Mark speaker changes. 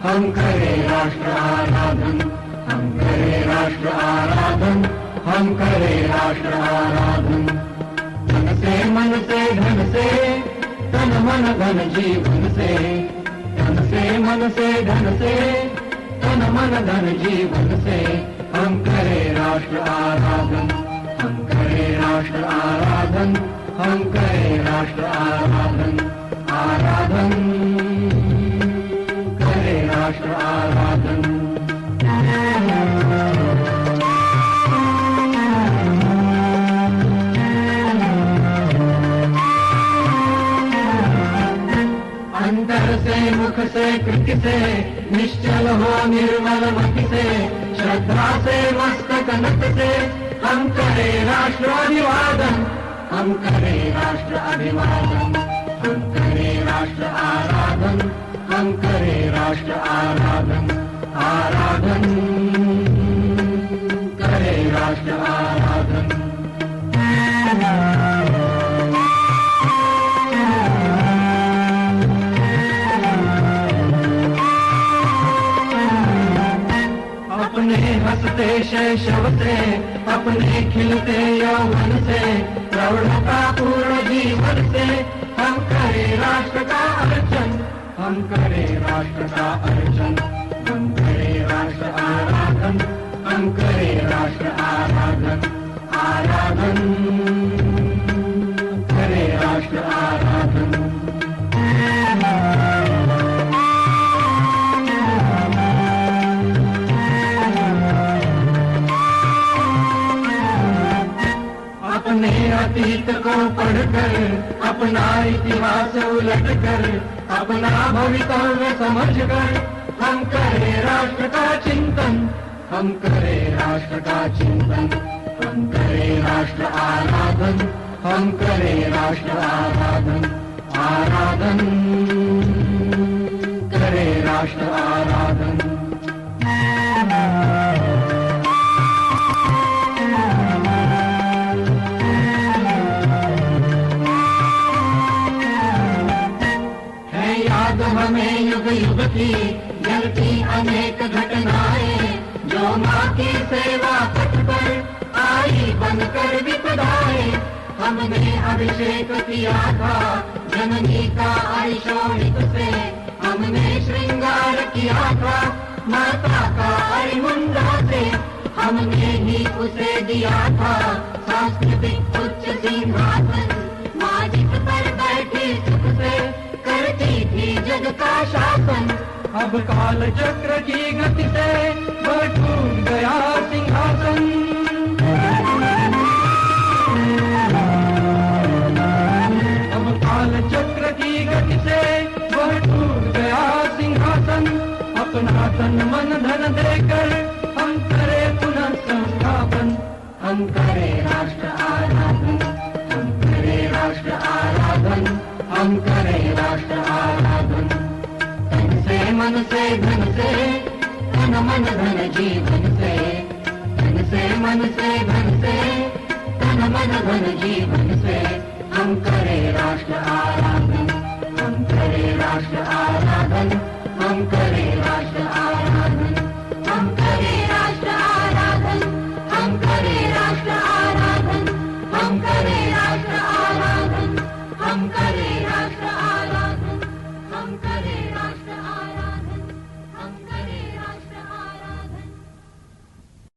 Speaker 1: हम करें राष्ट्र आराधन, हम करें राष्ट्र आराधन, हम करें राष्ट्र आराधन। तन से मन से धन से, तन मन धन जीवन से, तन से मन से धन से, तन मन धन जीवन से, हम करें राष्ट्र आराधन, हम करें राष्ट्र आराधन, हम करें राष्ट्र आराधन, आराधन करें राष्ट्र आराधन। अंतर से मुख से कृति से, निश्चल हो निर्मल मति से, श्रद्धा से मस्तक नत से, हम करें राष्ट्र अभिवादन, हम करें राष्ट्र अभिवादन, हम करें राष्ट्र आराधन, हम करें राष्ट्र आराधन, आराधन करें राष्ट्र आराधन। अपने हंसते शैशव से, अपने खिलते यौवन से, प्रौढ़ता पूर्ण जीवन से, हम करें राष्ट्र का अर्चन, हम करें राष्ट्र का अर्चन, हम करें राष्ट्र आराधन, हम करें राष्ट्र आराधन, आराधन करें राष्ट्र आराधन। अपने अतीत को पढ़कर, अपना इतिहास उलटकर, अपना भवितव्य समझकर, हम करें राष्ट्र का चिंतन, हम करें राष्ट्र का चिंतन, हम करें राष्ट्र आराधन, हम करें राष्ट्र आराधन, आराधन करें राष्ट्र आराधन। हमें युग युग की जलती अनेक घटनाएं, जो माँ की सेवा पथ पर आई बनकर विपदाएं। हमने अभिषेक किया था जननी का अरिशोणित से, हमने श्रृंगार किया था माता का अरिमुंडा से, हमने ही उसे दिया था सांस्कृतिक उच्च सिंहासन। माँ जिस पर बैठी सुख से करती थी जग का शासन। अब काल चक्र की गति से वह टूट गया सिंहासन। अब काल चक्र की गति से वह टूट गया सिंहासन। अपना तन मन धन देकर हम करें पुनः संस्थापन, हम करें राष्ट्र आराधन, हम करें राष्ट्र आराधन, हम करें राष्ट्र आराधन। तन से मन से धन से, तन मन धन जीवन से, तन से मन से धन से, तन मन धन जीवन से, हम करें राष्ट्र आराधन, हम करें राष्ट्र आराधन।